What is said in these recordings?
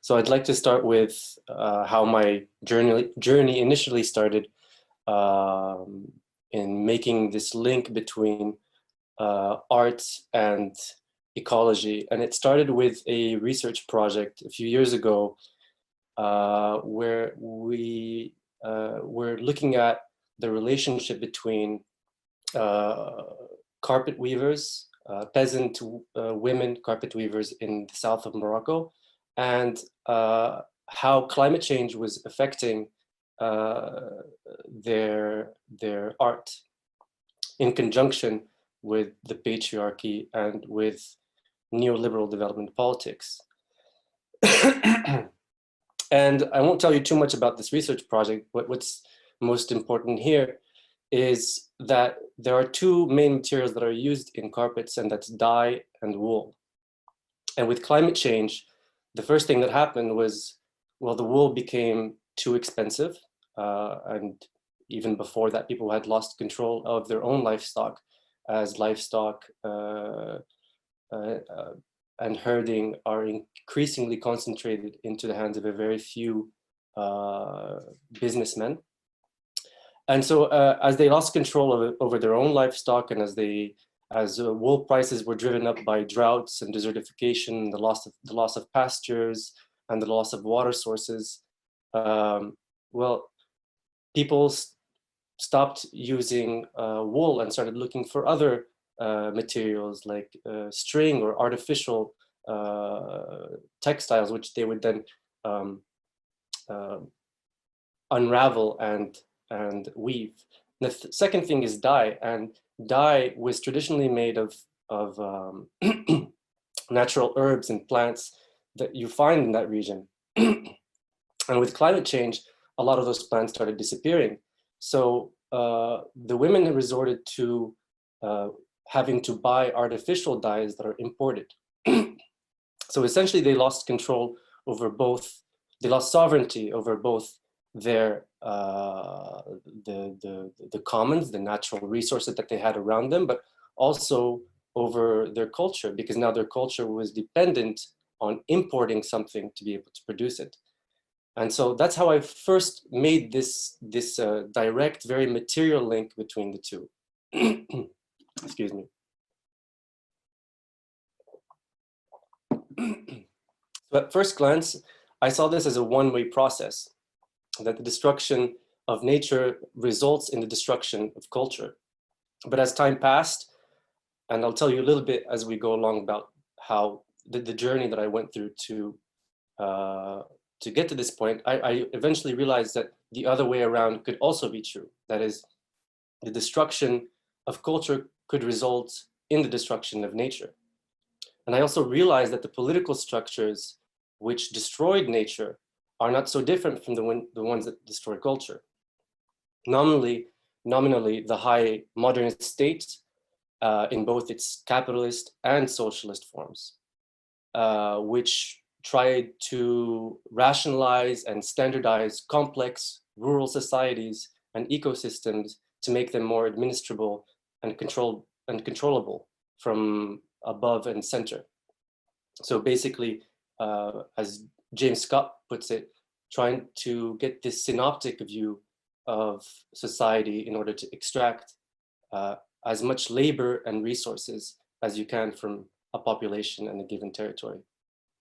So I'd like to start with how my journey initially started in making this link between art and ecology. And it started with a research project a few years ago where we were looking at the relationship between carpet weavers, peasant women carpet weavers in the south of Morocco, and how climate change was affecting their art in conjunction with the patriarchy and with neoliberal development politics. And I won't tell you too much about this research project, but what's most important here is that there are two main materials that are used in carpets, and that's dye and wool. And with climate change, the first thing that happened was, well, the wool became too expensive. And even before that, people had lost control of their own livestock, as livestock and herding are increasingly concentrated into the hands of a very few businessmen. And so as they lost control over their own livestock, and as wool prices were driven up by droughts and desertification, the loss of pastures and the loss of water sources, well, people stopped using wool and started looking for other materials like string or artificial textiles, which they would then unravel and weave. The second thing is dye, and dye was traditionally made of natural herbs and plants that you find in that region. And with climate change, a lot of those plants started disappearing. So the women resorted to having to buy artificial dyes that are imported. So essentially they lost control over both, they lost sovereignty over both their the commons, the natural resources that they had around them, but also over their culture, because now their culture was dependent on importing something to be able to produce it. And so that's how I first made this direct, very material link between the two. Excuse me. So at first glance, I saw this as a one-way process, that the destruction of nature results in the destruction of culture. But as time passed, and I'll tell you a little bit as we go along about how the journey that I went through to get to this point, I eventually realized that the other way around could also be true. That is, the destruction of culture could result in the destruction of nature. And I also realized that the political structures which destroyed nature are not so different from the ones that destroy culture. Nominally, the high modernist state in both its capitalist and socialist forms, which tried to rationalize and standardize complex rural societies and ecosystems to make them more administrable and controllable from above and center. So basically, as James Scott puts it, trying to get this synoptic view of society in order to extract as much labor and resources as you can from a population and a given territory.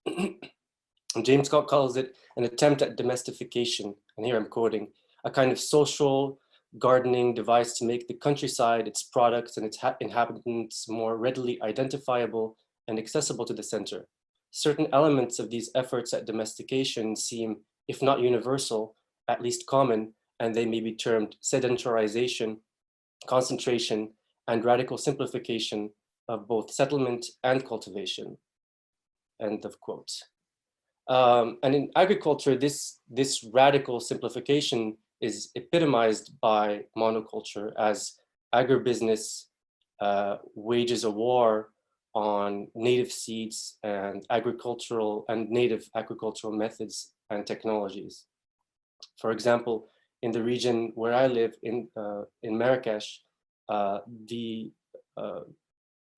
And James Scott calls it an attempt at domestication, and here I'm quoting, a kind of social gardening device to make the countryside, its products, and its inhabitants more readily identifiable and accessible to the center. Certain elements of these efforts at domestication seem, if not universal, at least common, and they may be termed sedentarization, concentration, and radical simplification of both settlement and cultivation. End of quote. And in agriculture, this radical simplification is epitomized by monoculture, as agribusiness wages a war on native seeds and native agricultural methods and technologies. For example, in the region where I live in Marrakesh,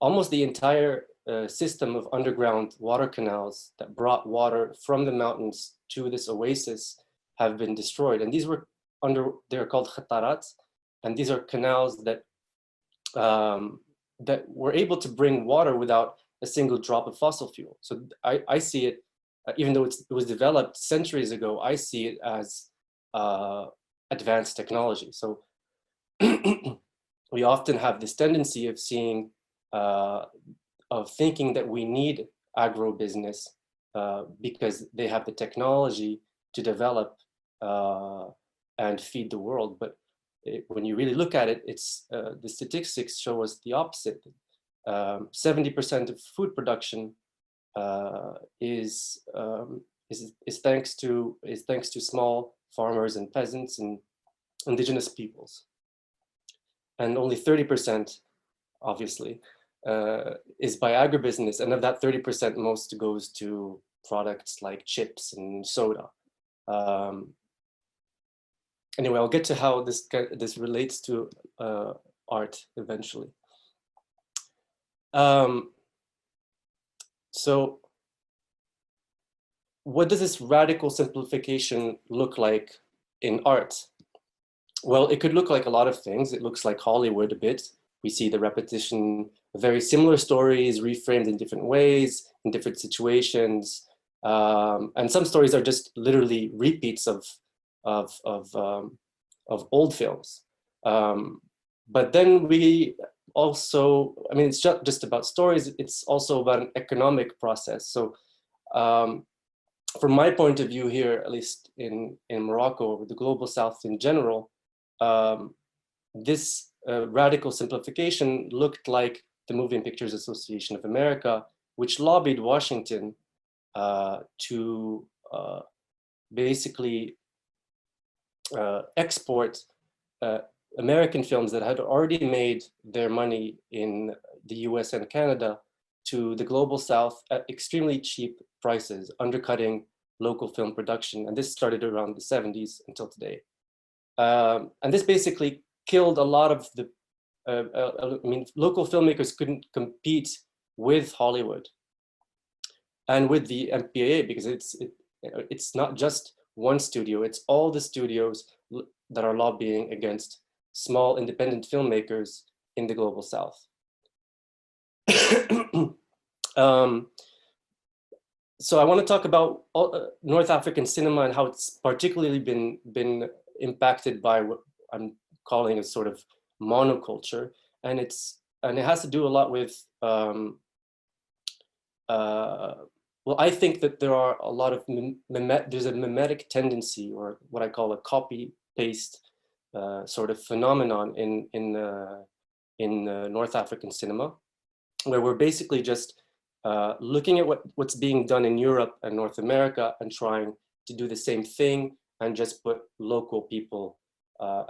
almost the entire system of underground water canals that brought water from the mountains to this oasis have been destroyed. And these were they're called khatarat, and these are canals that that were able to bring water without a single drop of fossil fuel. So I see it, even though it was developed centuries ago, I see it as advanced technology. So we often have this tendency of seeing, of thinking that we need agribusiness because they have the technology to develop and feed the world. But when you really look at it, it's the statistics show us the opposite. 70% of food production is thanks to small farmers and peasants and indigenous peoples, and only 30%, obviously, is by agribusiness, and of that 30%, most goes to products like chips and soda. Anyway, I'll get to how this relates to art eventually. So what does this radical simplification look like in art? Well, it could look like a lot of things. It looks like Hollywood a bit. We see the repetition of very similar stories reframed in different ways, in different situations. And some stories are just literally repeats of old films. But then we also, I mean, it's not just about stories, it's also about an economic process. So from my point of view here, at least in Morocco, or the global South in general, this radical simplification looked like the Moving Pictures Association of America, which lobbied Washington to basically export American films that had already made their money in the US and Canada to the global South at extremely cheap prices, undercutting local film production. And this started around the 70s until today. And this basically killed a lot of the, I mean, local filmmakers couldn't compete with Hollywood and with the MPAA, because it's not just one studio, it's all the studios that are lobbying against small independent filmmakers in the global South. So I want to talk about North African cinema and how it's particularly been impacted by what I'm calling a sort of monoculture, and it has to do a lot with well, I think that there are a lot of there's a mimetic tendency, or what I call a copy paste sort of phenomenon in North African cinema, where we're basically just looking at what's being done in Europe and North America and trying to do the same thing and just put local people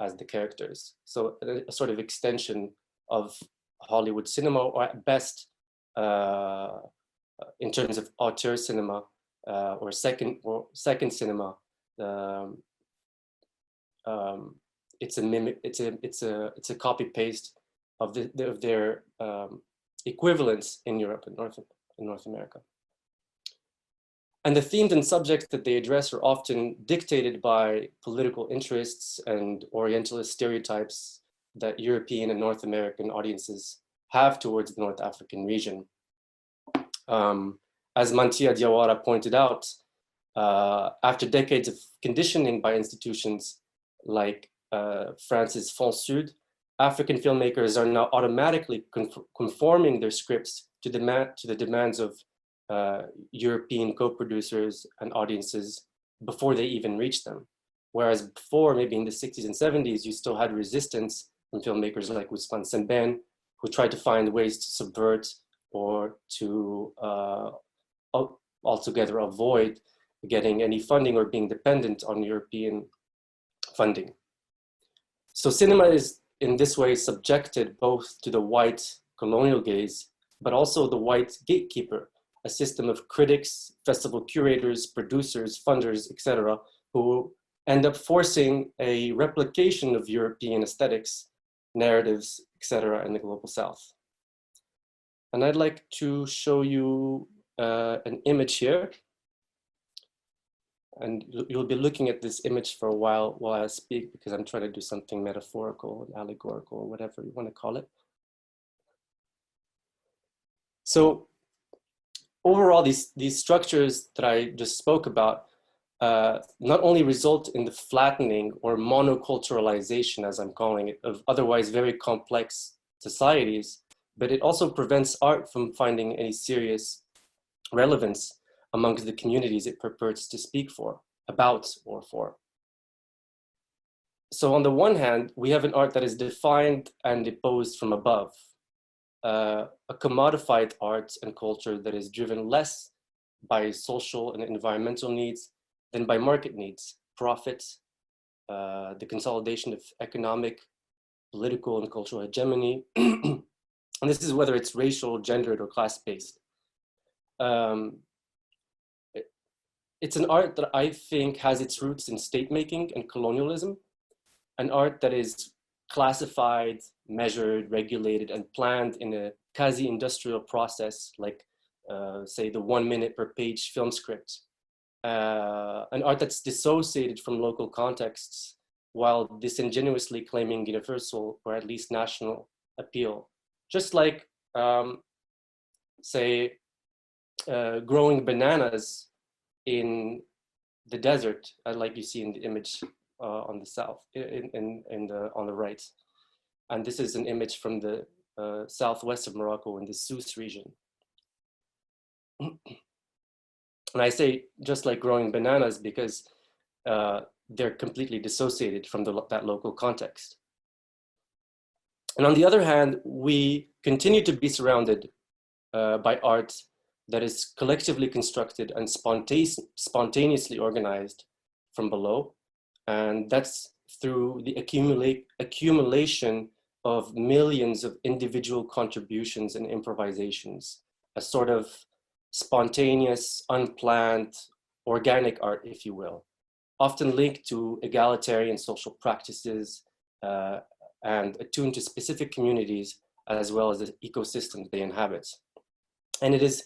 as the characters. So a sort of extension of Hollywood cinema, or at best, in terms of auteur cinema or second cinema, it's a copy paste of their equivalents in Europe and North America. And the themes and subjects that they address are often dictated by political interests and Orientalist stereotypes that European and North American audiences have towards the North African region. As Mantia Diawara pointed out, after decades of conditioning by institutions like France's Fonds Sud, African filmmakers are now automatically conforming their scripts to the demands of European co-producers and audiences before they even reach them. Whereas before, maybe in the 60s and 70s, you still had resistance from filmmakers like Ousmane Sembène, who tried to find ways to subvert or to altogether avoid getting any funding or being dependent on European funding. So cinema is in this way subjected both to the white colonial gaze, but also the white gatekeeper, a system of critics, festival curators, producers, funders, etc., who end up forcing a replication of European aesthetics, narratives, etc., in the global South. And I'd like to show you an image here. And you'll be looking at this image for a while I speak, because I'm trying to do something metaphorical and allegorical, or whatever you want to call it. So overall, these structures that I just spoke about not only result in the flattening or monoculturalization, as I'm calling it, of otherwise very complex societies, but it also prevents art from finding any serious relevance amongst the communities it purports to speak for, about, or for. So on the one hand, we have an art that is defined and imposed from above, a commodified art and culture that is driven less by social and environmental needs than by market needs, profit, the consolidation of economic, political, and cultural hegemony. And this is whether it's racial, gendered, or class-based. It's an art that I think has its roots in state-making and colonialism, an art that is classified, measured, regulated, and planned in a quasi-industrial process, like say the 1 minute per page film script. An art that's dissociated from local contexts while disingenuously claiming universal or at least national appeal. Just like, say, growing bananas in the desert, like you see in the image on the south, on the right. And this is an image from the southwest of Morocco in the Sousse region. And I say just like growing bananas because they're completely dissociated from that local context. And on the other hand, we continue to be surrounded by art that is collectively constructed and spontaneously organized from below. And that's through the accumulation of millions of individual contributions and improvisations, a sort of spontaneous, unplanned, organic art, if you will, often linked to egalitarian social practices and attuned to specific communities as well as the ecosystems they inhabit. And it is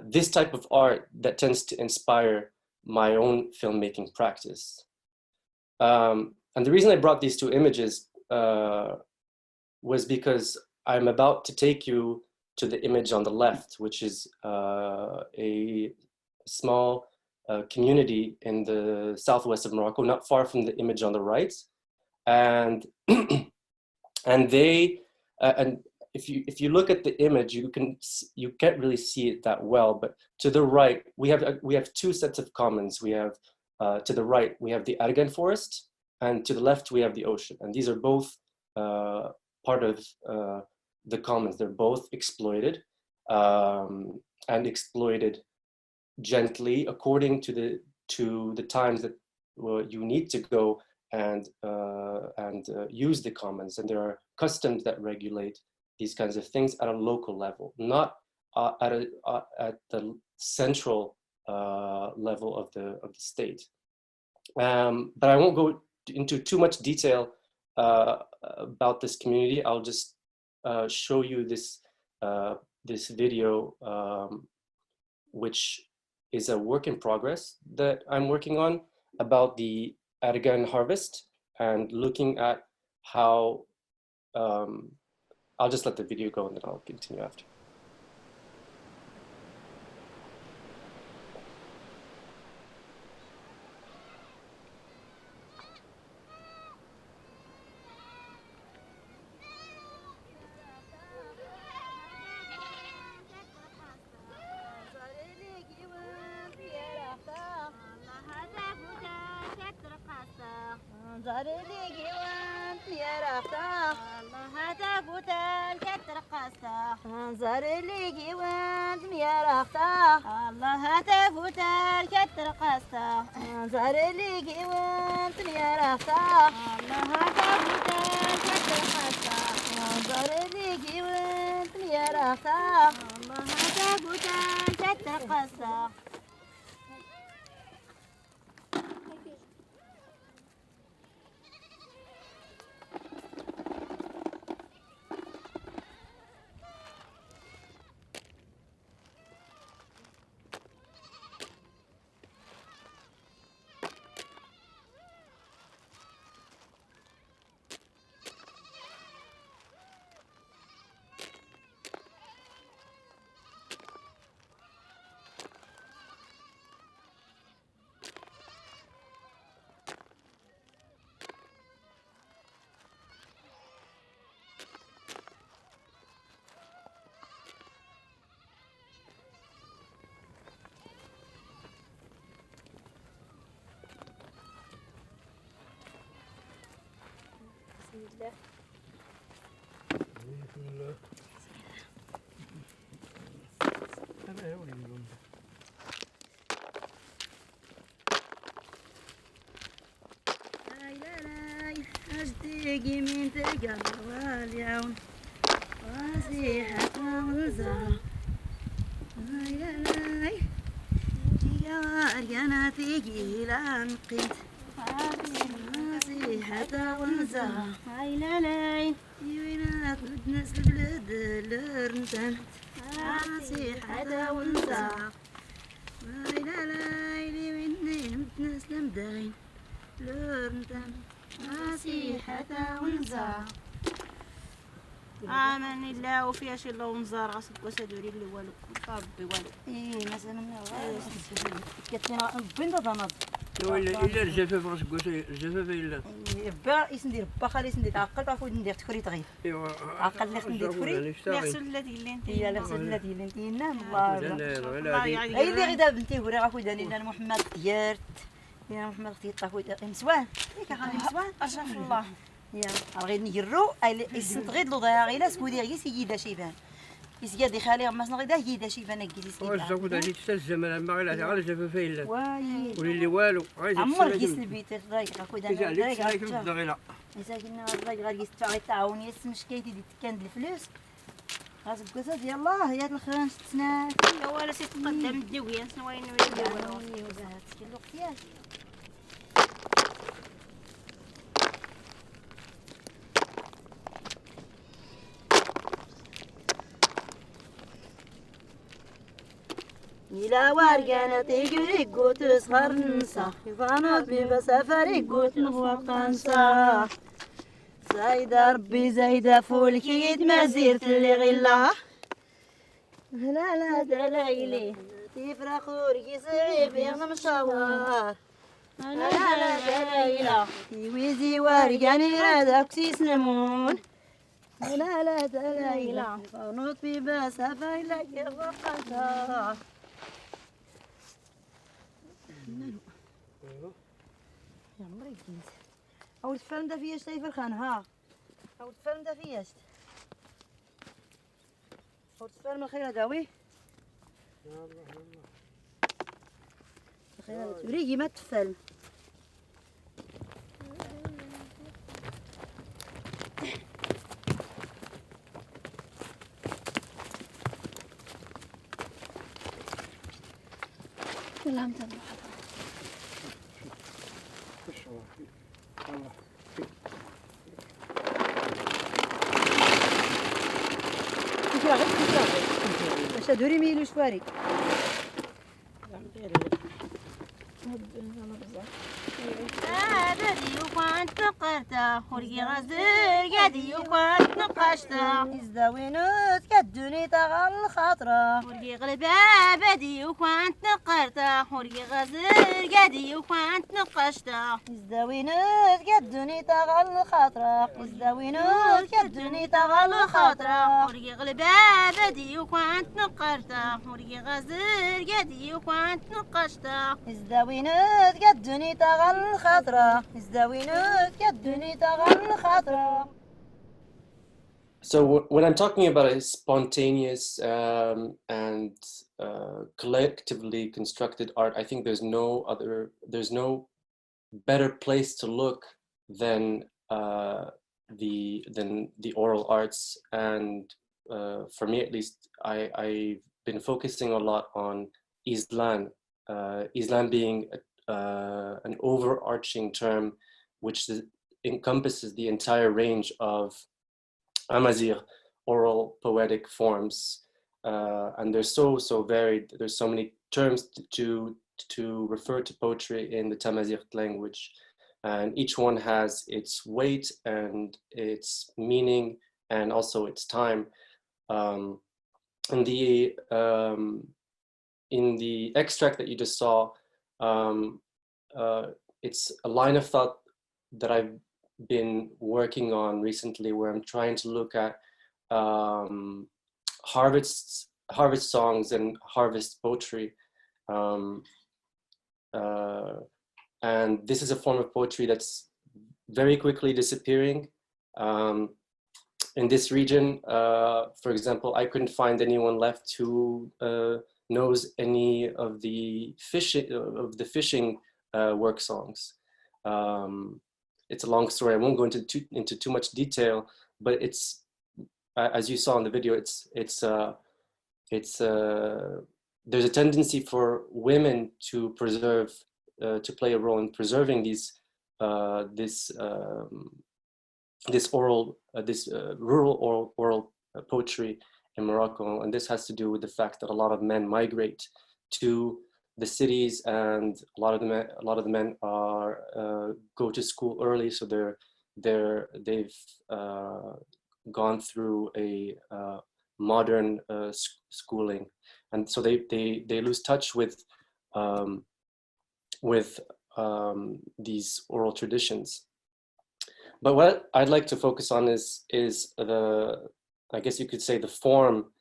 this type of art that tends to inspire my own filmmaking practice. And the reason I brought these two images was because I'm about to take you to the image on the left, which is a small community in the southwest of Morocco, not far from the image on the right. And and if you look at the image, you can't really see it that well, but to the right, we have two sets of commons. We have to the right, we have the Argan forest, and to the left, we have the ocean. And these are both part of the commons. They're both exploited and exploited gently according to the times that you need to go and use the commons. And there are customs that regulate these kinds of things at a local level, not at the central level of the state. But I won't go into too much detail about this community. I'll just show you this this video, which is a work in progress that I'm working on about the Argan harvest and looking at how. I'll just let the video go and then I'll continue after. أشتاقي من تقرب اليوم وصيحة وزارة لاي يا تيجي لانقيت وصيحة وزارة لاي وينات مدنس البلد لرنتن وصيحة وزارة لاي ويني مدنس لمدين لرنتن وصيحة وزارة آمن الله وفيها شي الله ونزار غاسك وسدوري اللي والو ربي والو إيه مثلا كتنا بنت ضنض إلا الجفاف غاسك الجفاف إلا با يسندير با خالي يسندير تعقل تعرفوا ندير تكري تغيب عقل لي ندير تكري يحصل الذي اللي انت هي لحسن الذي اللي انت نعم الله يعني اي اللي غدا بنتي ورا غاكو داني انا محمد ديارت يا محمد اختي طافو مسوان ياك خالي مسوان اشرف الله يا غير نجرو يسنت غير لو ضيا غير سكودي غير سيدا شيبان يسيا دي خالي ما سنغي دا يدا شيبان كيسي سيدا وزاكو داني تستلزم ما غير على الجفاف إلا واي ولي والو عمر كيس البيت رايك غاكو دانا رايك غاكو مساكن رايك غير يستفاغي تعاون يسم شكايتي دي كان الفلوس غاسك كاسات يلاه يا الخران تسناك يا ولا سي تقدم الدويه شنو وين وزات الوقت إلى وارجانا تجري قوت صغر نسا يفانات بسفر قوت نغوط نسا زايدة ربي زايدة فولكيت مزيرت اللي غلا لا دلايلي تفرخ ورقي صعيب يا مشاوار لا دلايلة تيويزي وارجاني هذاك سيسنمون لا دلايلة فانوت بسفر لك يغوط يا مريض أول تفهم ده فيش تاي فرخان ها أول تفهم ده فيش أول تفهم الخير داوي الخير تريجي ما تفهم كلها متبعة باش دوري ميلو شواري بدي وكنت قرته ورقي غزل قدي وكنت نقشته إذا وينوت كدوني تغل خاطره ورقي غلبة بدي وكنت نقرته ورقي غزل قدي وكنت نقشته إذا وينوت كدوني تغل خاطره إذا وينوت كدوني تغل خاطره ورقي غلبة بدي وكنت نقرته ورقي غزل قدي وكنت نقشته إذا وينوت كدوني تغل خاطره So when I'm talking about a spontaneous and collectively constructed art, I think there's no better place to look than the oral arts. And for me, at least, I've been focusing a lot on Islam, Islam being an overarching term which encompasses the entire range of Amazigh oral poetic forms, and they're so varied. There's so many terms to refer to poetry in the Tamazight language, and each one has its weight and its meaning and also its time. In the extract that you just saw, it's a line of thought that I've been working on recently, where I'm trying to look at harvest songs and harvest poetry, and this is a form of poetry that's very quickly disappearing, In this region, for example, I couldn't find anyone left who knows any of the fishing work songs. It's a long story. I won't go into too much detail, but it's, as you saw in the video, there's a tendency for women to preserve, to play a role in preserving these rural oral poetry in Morocco, and this has to do with the fact that a lot of men migrate to the cities, and a lot of the men are go to school early, so they've gone through a modern schooling, and so they lose touch with these oral traditions. But what I'd like to focus on is the, I guess you could say, the form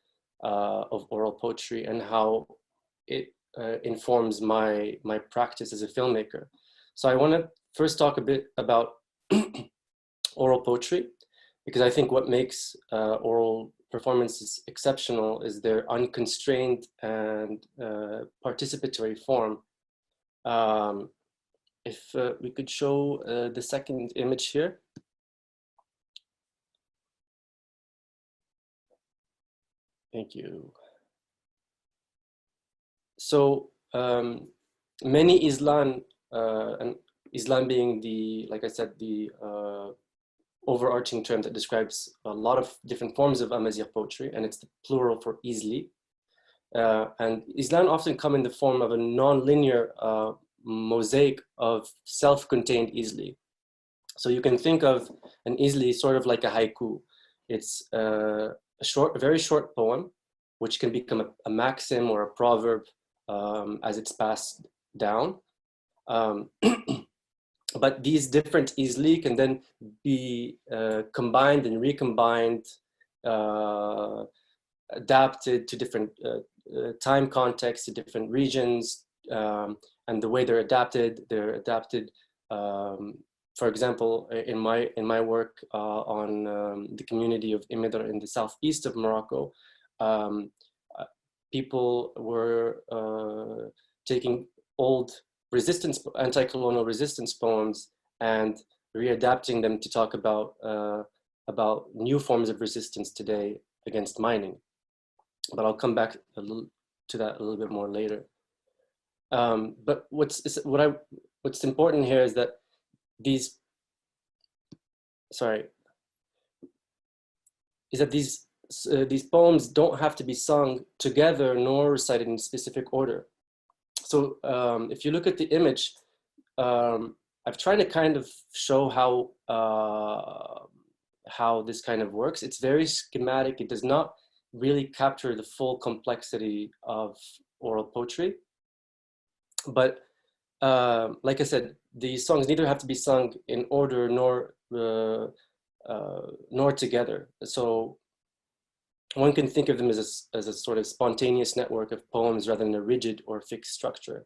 of oral poetry and how it informs my practice as a filmmaker. So I want to first talk a bit about oral poetry, because I think what makes oral performances exceptional is their unconstrained and participatory form. If we could show the second image here. Thank you. So many Islam, and Islam being the, like I said, the overarching term that describes a lot of different forms of Amazigh poetry, and it's the plural for Isli. And Islam often come in the form of a non-linear mosaic of self-contained Isli. So you can think of an Isli sort of like a haiku. It's a very short poem, which can become a maxim or a proverb as it's passed down. But these different Isli can then be combined and recombined, adapted to different time contexts, to different regions, and the way they're adapted, for example, in my work on the community of Imidr in the southeast of Morocco, people were taking old anti-colonial resistance poems and readapting them to talk about new forms of resistance today against mining. But I'll come back to that a little bit more later. But what's important here is that these poems don't have to be sung together nor recited in specific order. So if you look at the image, I've tried to kind of show how this kind of works. It's very schematic. It does not really capture the full complexity of oral poetry. But like I said, these songs neither have to be sung in order nor together. So one can think of them as a sort of spontaneous network of poems rather than a rigid or fixed structure.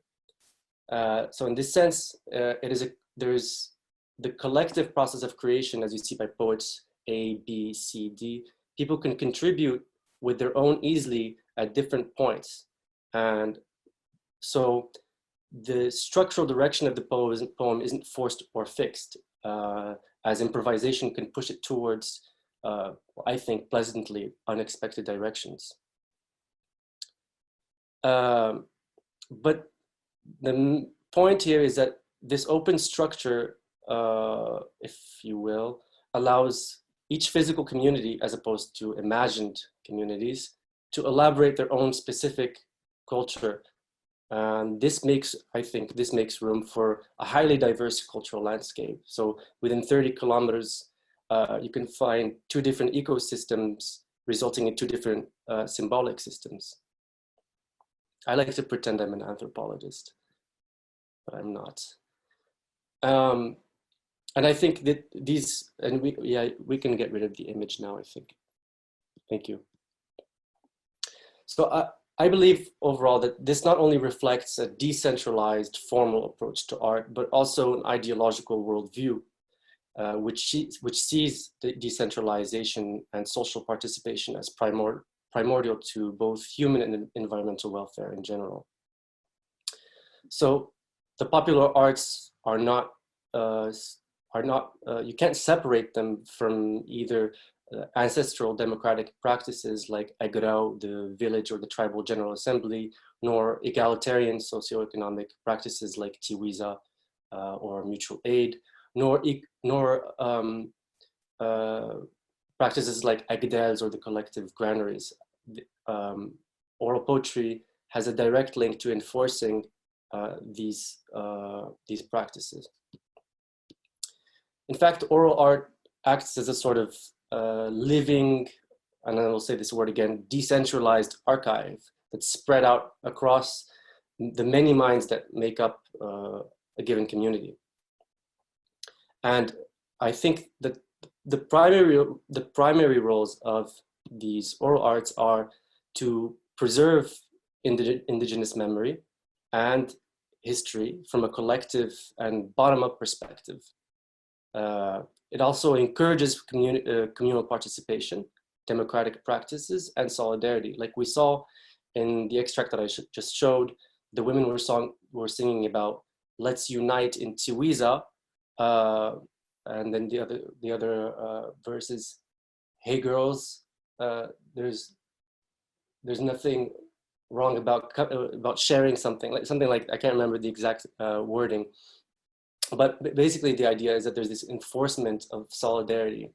So in this sense, there's the collective process of creation, as you see by poets A, B, C, D. People can contribute with their own Isli at different points. And so the structural direction of the poem isn't forced or fixed, as improvisation can push it towards, I think, pleasantly unexpected directions. But the point here is that this open structure, if you will, allows each physical community, as opposed to imagined communities, to elaborate their own specific culture. And this makes, I think, this makes room for a highly diverse cultural landscape. So within 30 kilometers, you can find two different ecosystems resulting in two different symbolic systems. I like to pretend I'm an anthropologist, but I'm not. And I think that these, and we can get rid of the image now, I think. Thank you. So I believe overall that this not only reflects a decentralized formal approach to art, but also an ideological worldview. which sees the decentralization and social participation as primordial to both human and environmental welfare in general. So the popular arts are not, you can't separate them from either ancestral democratic practices like agrao, the village or the tribal general assembly, nor egalitarian socioeconomic practices like tiwiza or mutual aid, nor practices like agdels or the collective granaries. Oral poetry has a direct link to enforcing these practices. In fact, oral art acts as a sort of living, and I will say this word again, decentralized archive that's spread out across the many minds that make up a given community. And I think that the primary roles of these oral arts are to preserve indigenous memory and history from a collective and bottom-up perspective. It also encourages communal participation, democratic practices, and solidarity. Like we saw in the extract that I just showed, the women were singing about "Let's unite in Tiwiza," and then the other verses, "Hey girls, there's nothing wrong about sharing something like I can't remember the exact wording." But basically the idea is that there's this enforcement of solidarity.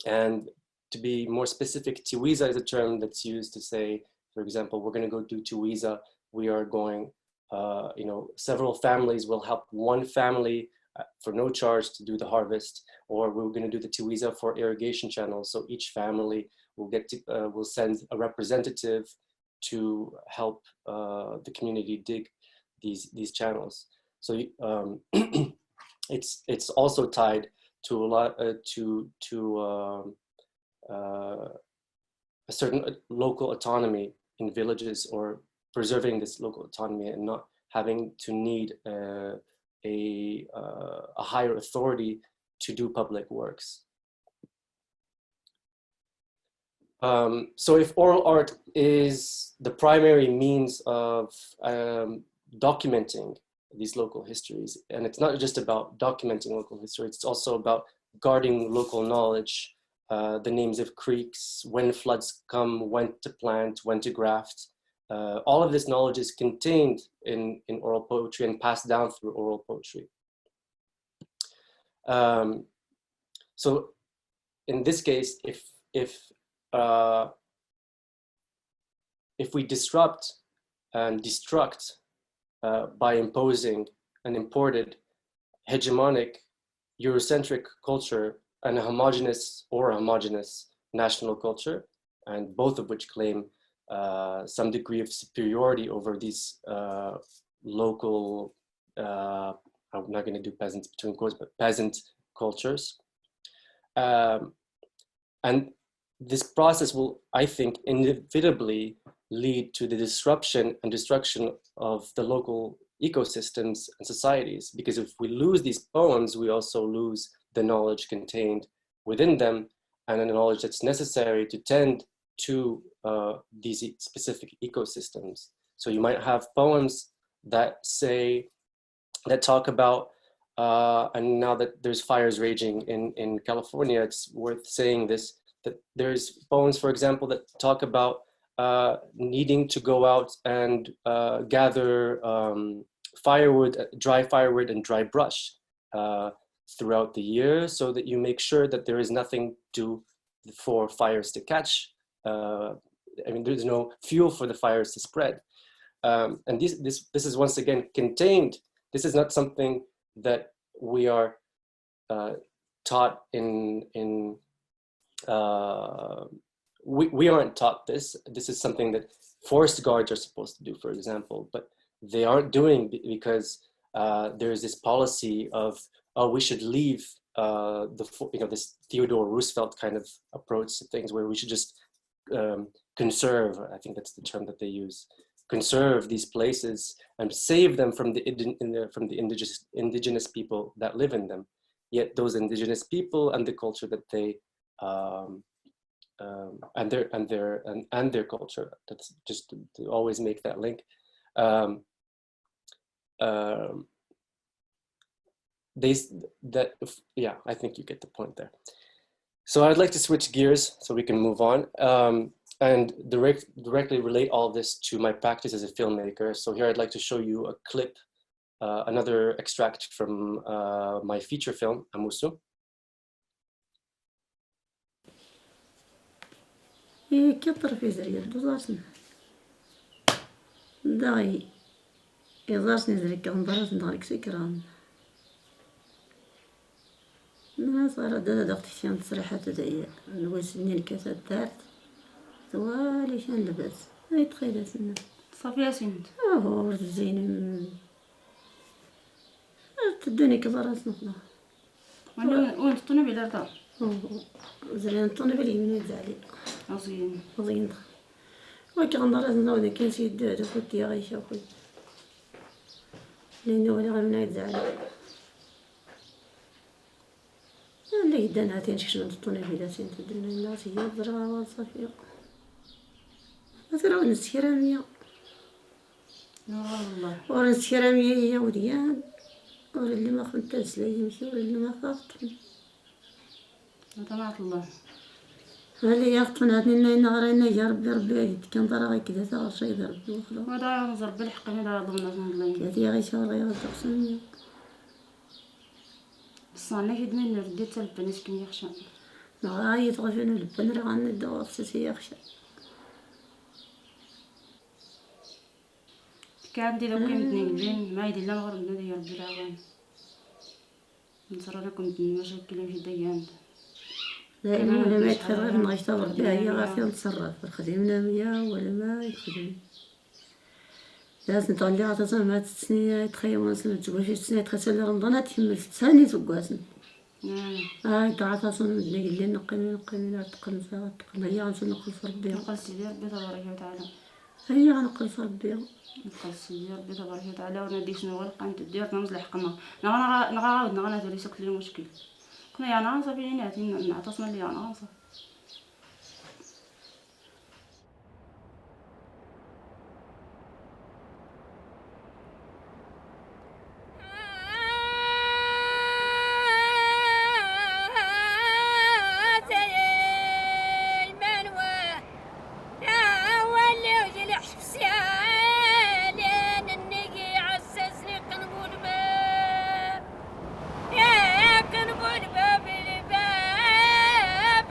And to be more specific, tiwiza is a term that's used to say, for example, we're going to go do tiwiza. We are going, several families will help one family for no charge to do the harvest, or we're going to do the tiwiza for irrigation channels. So each family will will send a representative to help the community dig these channels. So it's also tied to a lot a certain local autonomy in villages, or preserving this local autonomy and not having to need a higher authority to do public works. So if oral art is the primary means of documenting these local histories, and it's not just about documenting local history, it's also about guarding local knowledge, the names of creeks, when floods come, when to plant, when to graft. All of this knowledge is contained in oral poetry and passed down through oral poetry. So in this case, if we disrupt and destruct by imposing an imported hegemonic Eurocentric culture and a homogeneous national culture, and both of which claim some degree of superiority over these local, I'm not going to do peasants between quotes, but peasant cultures. And this process will, I think, inevitably lead to the disruption and destruction of the local ecosystems and societies, because if we lose these poems, we also lose the knowledge contained within them and the knowledge that's necessary to tend to these specific ecosystems. So you might have poems that talk about, and now that there's fires raging in California, it's worth saying this, that there's poems, for example, that talk about needing to go out and gather firewood, dry firewood and dry brush throughout the year, so that you make sure that there is nothing for fires to catch. I mean, there's no fuel for the fires to spread. And this is once again contained. This is not something that we are taught we aren't taught this. This is something that forest guards are supposed to do, for example, but they aren't doing because there's this policy of, oh, we should leave this Theodore Roosevelt kind of approach to things, where we should just conserve, I think that's the term that they use, conserve these places and save them from the indigenous people that live in them. yet those indigenous people and the culture that they and their culture. That's just to always make that link. Yeah, I think you get the point there. So I'd like to switch gears so we can move on and directly relate all of this to my practice as a filmmaker. So here I'd like to show you a clip, another extract from my feature film, Amusu. كتر في زرية دوزارسن داي يزارسن زري كنبرز ندارك سكران أنا صغيرة داخل شان تصريحات دايا نوسني الكاسات دارت ثوالي شان لباس هاي تخيل سنة صافي سنت ورد زين تدوني كبراس نخلا وين تطني بلا رضا زين نطوني باليمين يزعلي عظيم وزين وكي غنراز نوضي كان سيد دو كنت يا غيشة خويا لأنه ولا غير يزعلي اللي يدانا تنشكش من الطوني بلا سين تدونا الناس هي الضرا والصافية مثلا السيرامية والله ورا السيرامية هي وديان ورا اللي ما خنتاش لا يمشي ورا اللي ما خاطر طمعت الله اللي يخطن هادنا نغرينا يا ربي ربي كان ضرا غير كذا تا شي ضرب وخلاص ودا نزر بالحق هذا ضمن الله كذا غير شهر غير تقسم صاني في دمين رديت البنات كم يخشى ما هي تغفين البن راه عندنا الدواء اساسي يخشى كان دي لو كنت نجين ما يدي لا غير بنا يا ربي العوان نصر لكم المشاكل في ديان دائما ولا ما يدخل غير نغيش تبر بها هي غير نتصرف خدمنا مياه ولا ما يخدم لازم تولي عطاسا ما تسنية تخيل وانسلم تجوش تسنية تخسل رمضان تحمل تساني تقواسن هاي تعطاسا مدني اللي نقيمين تقل ساعة تقل هي غنسل نقلص ربيها نقل سيدي ربي تبارك وتعالى هي غنقلص ربيها نقل سيدي ربي تبارك وتعالى ونادي شنو غلقا انت دير نمز لحقنا نغاود نغانا تولي سكت لي المشكل كنا يا ناصا فيني ناتي نعتصنا لي يا ناصا يا كنبول باب الباب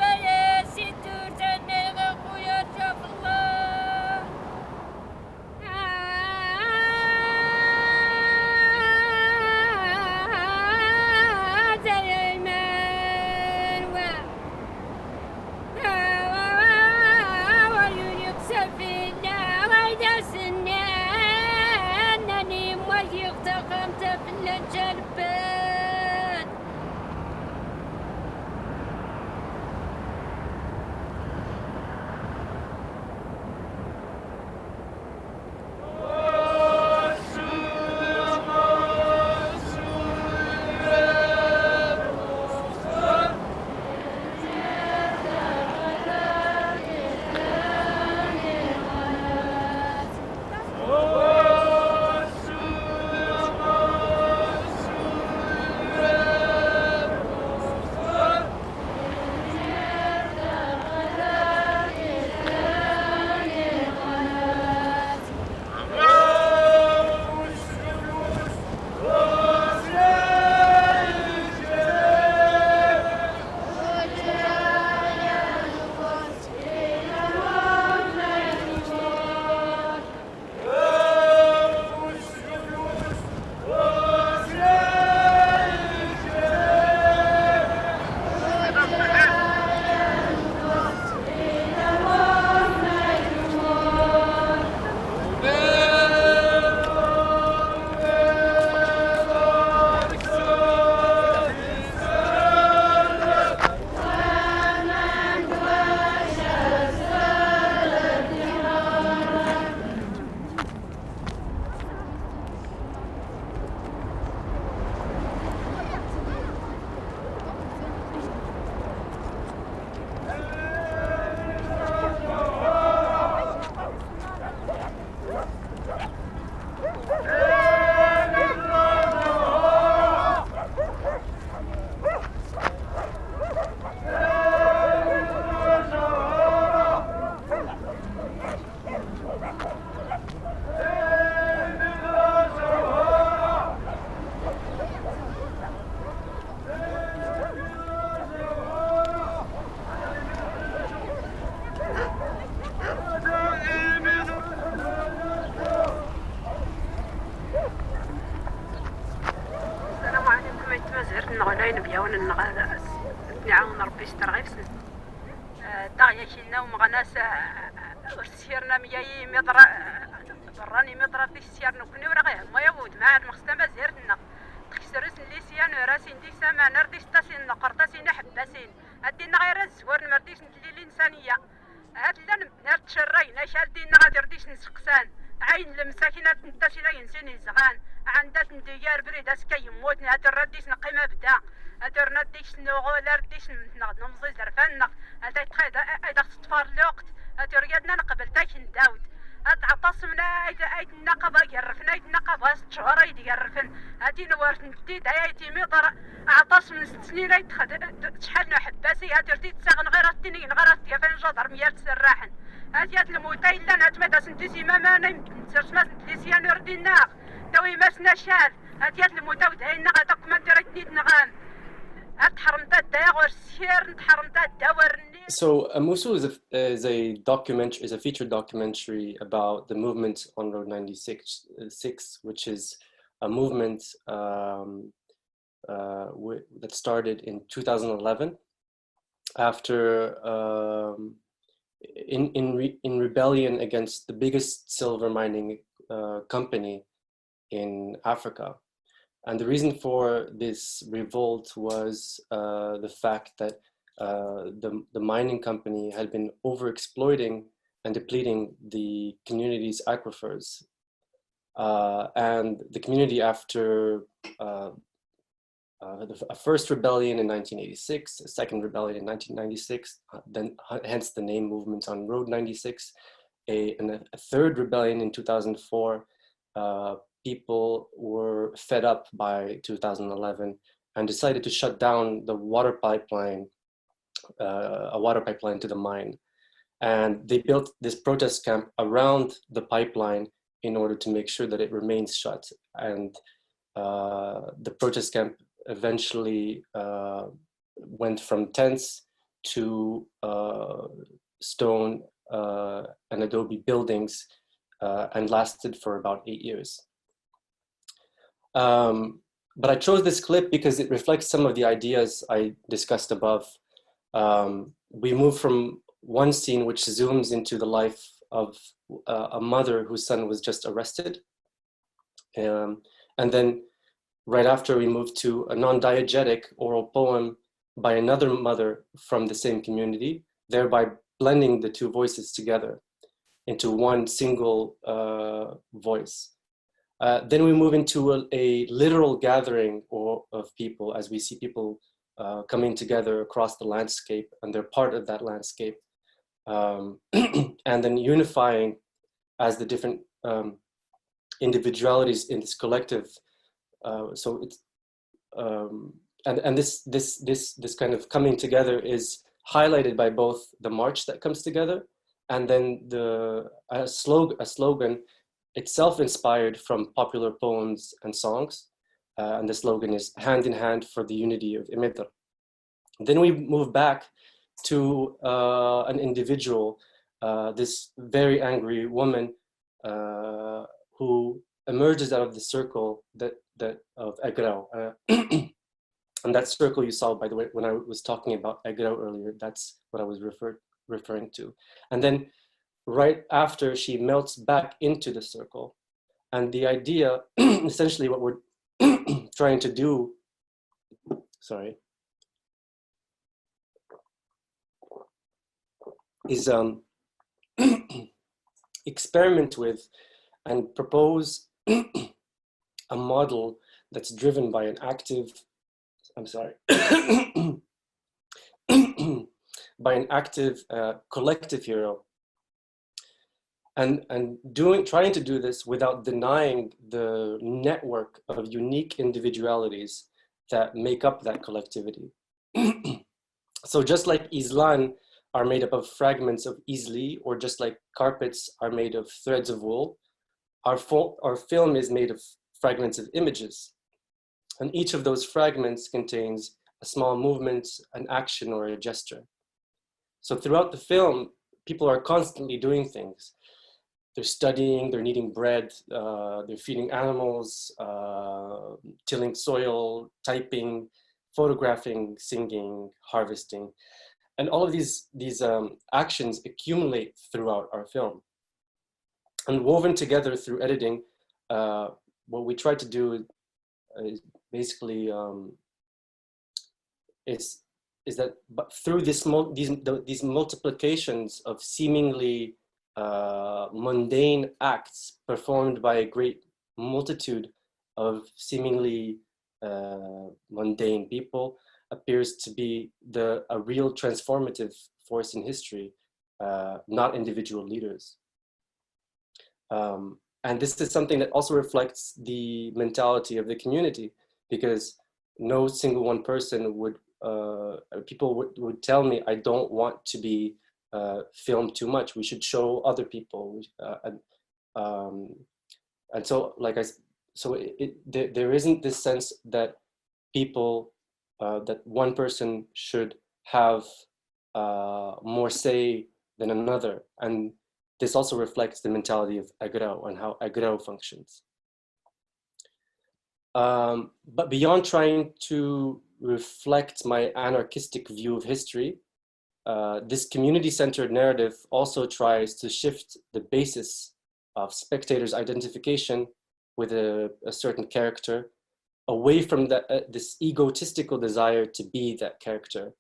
داين بيون النغا نعاون ربي يستر غيفسن داغيا كينا ومغناس ورسيرنا مياي مضرا براني مضرا في السير نكوني ورغيه ما يود مع المخستمه زيرتنا تكسرس اللي سيان راسين دي سما نرديس تاسين نقرطاسين حباسين ادينا غير الزوار نمرديش نتلي الانسانيه هاد اللي نرد شراينا شال دينا غادي رديش نسقسان عين المساكنات نتاسينا ينسيني زغان عندها نديار بريد اسكي يموتني هاد الرديش نقيمه بدا هاد الرديش نغول رديش نمزي زرفان هاد يتخيد ايدا تطفار الوقت هاد ريادنا نقبل تاكن داود هاد عطاسمنا ايد النقبه يرفنا ايد النقبه 6 شهور ايد يرفن هادي نوارت نديد ايتي ميطر عطاس من 6 سنين ايد شحال حباسي هاد رديت ساغن غير التنين غير التيفان جدر ميال سراحن هاد ياد الموتى الا نتمدا سنتيسي ما نسرس ما سنتيسيان ردينا توي ماسنا شال هاد ياد الموتى ودهينا غادا كما دريتني نغام هاد حرمت الداغ والسير نتحرمت الداور. So Amusu is a featured documentary about the movement on Road 96, which is a movement that started in 2011 after in rebellion against the biggest silver mining company in Africa. And the reason for this revolt was the fact that the mining company had been overexploiting and depleting the community's aquifers. And the community, after a first rebellion in 1986, a second rebellion in 1996, then hence the name Movement on Road 96, and a third rebellion in 2004, people were fed up by 2011 and decided to shut down the water pipeline, a water pipeline to the mine. And they built this protest camp around the pipeline in order to make sure that it remains shut. And the protest camp eventually went from tents to stone and adobe buildings and lasted for about 8 years. But I chose this clip because it reflects some of the ideas I discussed above. We move from one scene which zooms into the life of a mother whose son was just arrested. And then right after, we move to a non-diegetic oral poem by another mother from the same community, thereby blending the two voices together into one single voice. Then we move into a literal gathering of people, as we see people coming together across the landscape, and they're part of that landscape. And then unifying as the different individualities in this collective. So it's and this kind of coming together is highlighted by both the march that comes together and then a slogan itself inspired from popular poems and songs. And the slogan is "Hand in Hand for the Unity of Imedr." Then we move back to an individual, this very angry woman who emerges out of the circle that of Agrao. And that circle you saw, by the way, when I was talking about Agrao earlier, that's what I was referring to. And then right after, she melts back into the circle. And the idea, essentially what we're trying to do, is experiment with and propose a model that's driven by an active, by an active collective hero. And trying to do this without denying the network of unique individualities that make up that collectivity. So just like Islan are made up of fragments of Isli, or just like carpets are made of threads of wool, our film is made of fragments of images. And each of those fragments contains a small movement, an action, or a gesture. So throughout the film, people are constantly doing things. They're studying, they're kneading bread, they're feeding animals, tilling soil, typing, photographing, singing, harvesting, and all of these actions accumulate throughout our film. And woven together through editing, what we try to do is basically is that through these multiplications of seemingly mundane acts performed by a great multitude of seemingly mundane people appears to be a real transformative force in history, not individual leaders. And this is something that also reflects the mentality of the community, because no single one person would, people would tell me, I don't want to be filmed too much. We should show other people. And so, there isn't this sense that people, that one person should have more say than another. And this also reflects the mentality of Agrao and how Agrao functions. But beyond trying to reflect my anarchistic view of history, this community-centered narrative also tries to shift the basis of spectators' identification with a certain character away from this egotistical desire to be that character.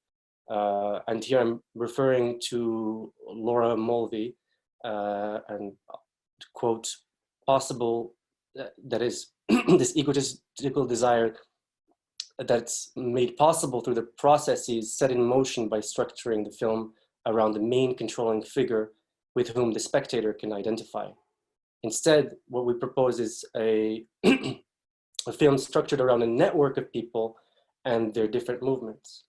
And here I'm referring to Laura Mulvey, and to quote, possible, that is this egotistical desire that's made possible through the processes set in motion by structuring the film around the main controlling figure with whom the spectator can identify. Instead, what we propose is a film structured around a network of people and their different movements.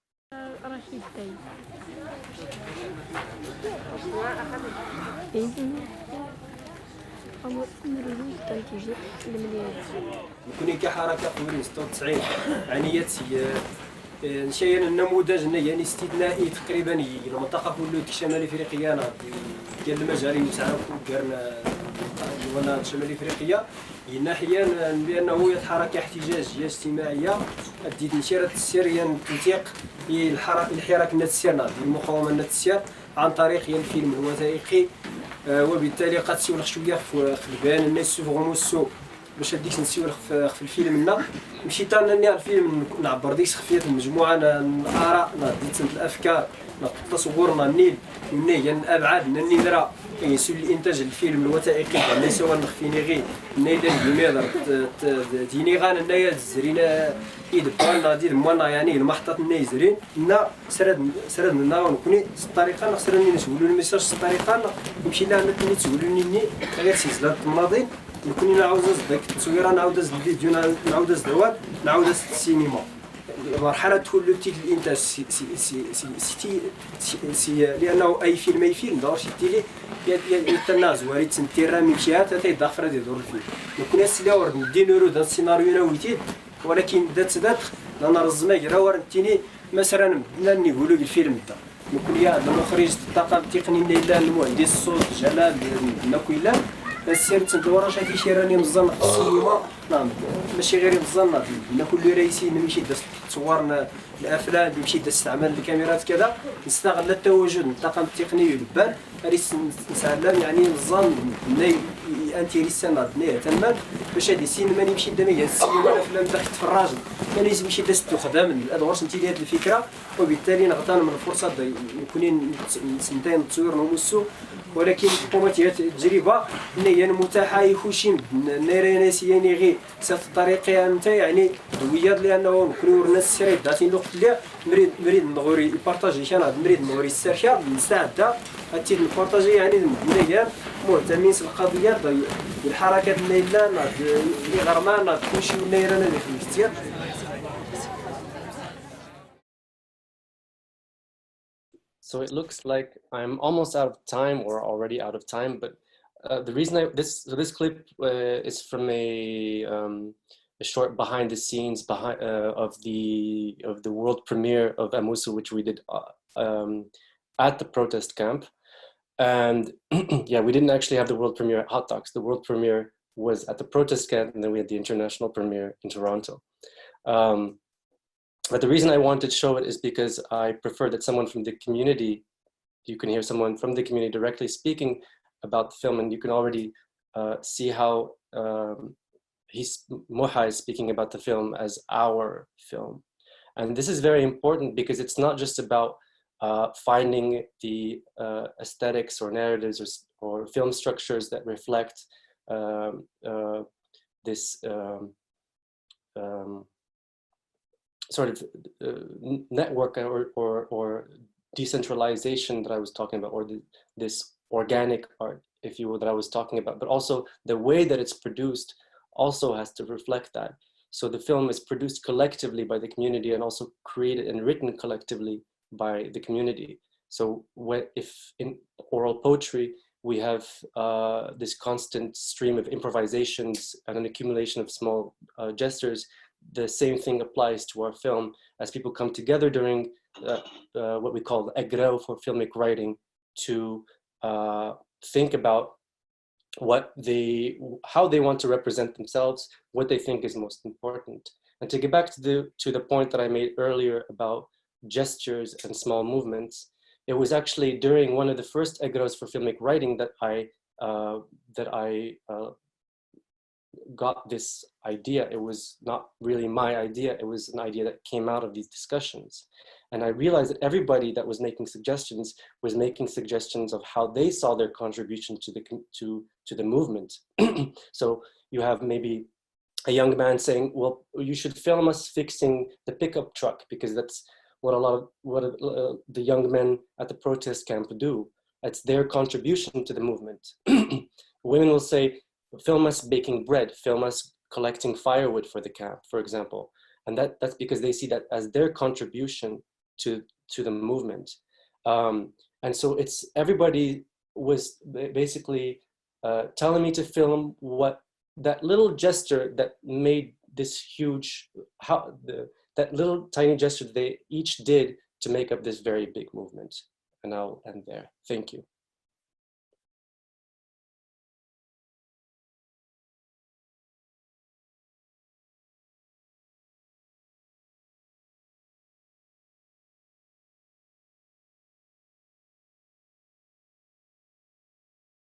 كوني كحركة قبل 96 عنيت نشير النموذج يعني استثنائي تقريبا المنطقة كله الشمال الافريقية ديال المجاري وتعرفوا كارنا المناطق الشمال الافريقية ناحية بأنه يتحرك احتجاجية اجتماعية ديال نشيرة السير تطيق الحراك النتسير المقاومة النتسير عن طريق الفيلم الوثائقي وبالتالي قد تسولف شويه في البيان الناس بوغموش باش هديك نسولف في الفيلم لنا مشيت انا الفيلم نعبر ديك خفيه المجموعه الاراء ديت الافكار تصورنا النيل منين الابعاد النيره يسول الانتاج الفيلم الوثائقي يعني سواء نخفيني غير نيدان بميدر ديني غان النايا الزرينا ايد بالنا ديال موانا يعني المحطات النايزرين نا سرد لنا ونكوني الطريقه نخسرني نسولوا الميساج الطريقه نمشي لها نتني تسولوني غير سيزلات المناضين نكوني نعاود داك التصويره نعاود الفيديو نعاود الدوات نعاود السينما مرحله تولد الانتاج سي لانه اي فيلم دور شي تيلي يتناز وريت سنتيرا ميشيات تيدخل يدور الفيلم نكون السلاور نديرو دا السيناريو نويتي ولكن ذات انا رزمه راه ورنتيني مثلا بدنا نقولوا الفيلم دا نكون يا المخرج الطاقم التقني الا المهندس الصوت جلال نكويلا السير تدور شي شي راني مزن في السينما نعم ماشي غير مزن كل رئيسي نمشي تصورنا الافلام نمشي نستعمل الكاميرات كذا نستغل التواجد الطاقم التقني يلبان نسلم يعني الظن انت ريسان نيه تمام باش هذه السينما نمشي دميه السينما الافلام تاع تفرج يعني لازم شي داز خدام الادوار انت هذه الفكره وبالتالي نغتنم من الفرصه نكونين سنتين نتصوير نمسو ولكن قومتي التجربه هي متاحه يخشين نيريناسيين غير سف الطريقه انت يعني دويات لانه نكونوا الناس السريد داتين الوقت اللي مريد نغوري بارطاجي شان مريد نغوري السرشه مستعده هاتي نبارطاجي يعني هي مهتمين بالقضيه الحركات الليله اللي غرمان كلشي نيرانا اللي خمستير So it looks like I'm almost out of time or already out of time, but the reason this clip is from a short behind the scenes of the world premiere of Amusu, which we did at the protest camp. And yeah, we didn't actually have the world premiere at Hot Docs. The world premiere was at the protest camp, and then we had the international premiere in Toronto. But the reason I wanted to show it is because I prefer that someone from the community, you can hear someone from the community directly speaking about the film, and you can already see how Moha is speaking about the film as our film. And this is very important because it's not just about finding the aesthetics or narratives or film structures that reflect this sort of network or decentralization that I was talking about, or this organic art, if you will, that I was talking about, but also the way that it's produced also has to reflect that. So the film is produced collectively by the community and also created and written collectively by the community. So if in oral poetry, we have this constant stream of improvisations and an accumulation of small gestures, the same thing applies to our film as people come together during what we call agrao for filmic writing to think about how they want to represent themselves, what they think is most important. And to get back to the point that I made earlier about gestures and small movements, it was actually during one of the first agraos for filmic writing that I got this idea. It was not really my idea. It was an idea that came out of these discussions. And I realized that everybody that was making suggestions was making suggestions of how they saw their contribution to the movement. So you have maybe a young man saying, well, you should film us fixing the pickup truck because that's what the young men at the protest camp do. It's their contribution to the movement. Women will say, film us baking bread, film us collecting firewood for the camp, for example. And that's because they see that as their contribution to the movement. And so everybody was basically telling me to film that little gesture that made this huge, that little tiny gesture they each did to make up this very big movement. And I'll end there. Thank you.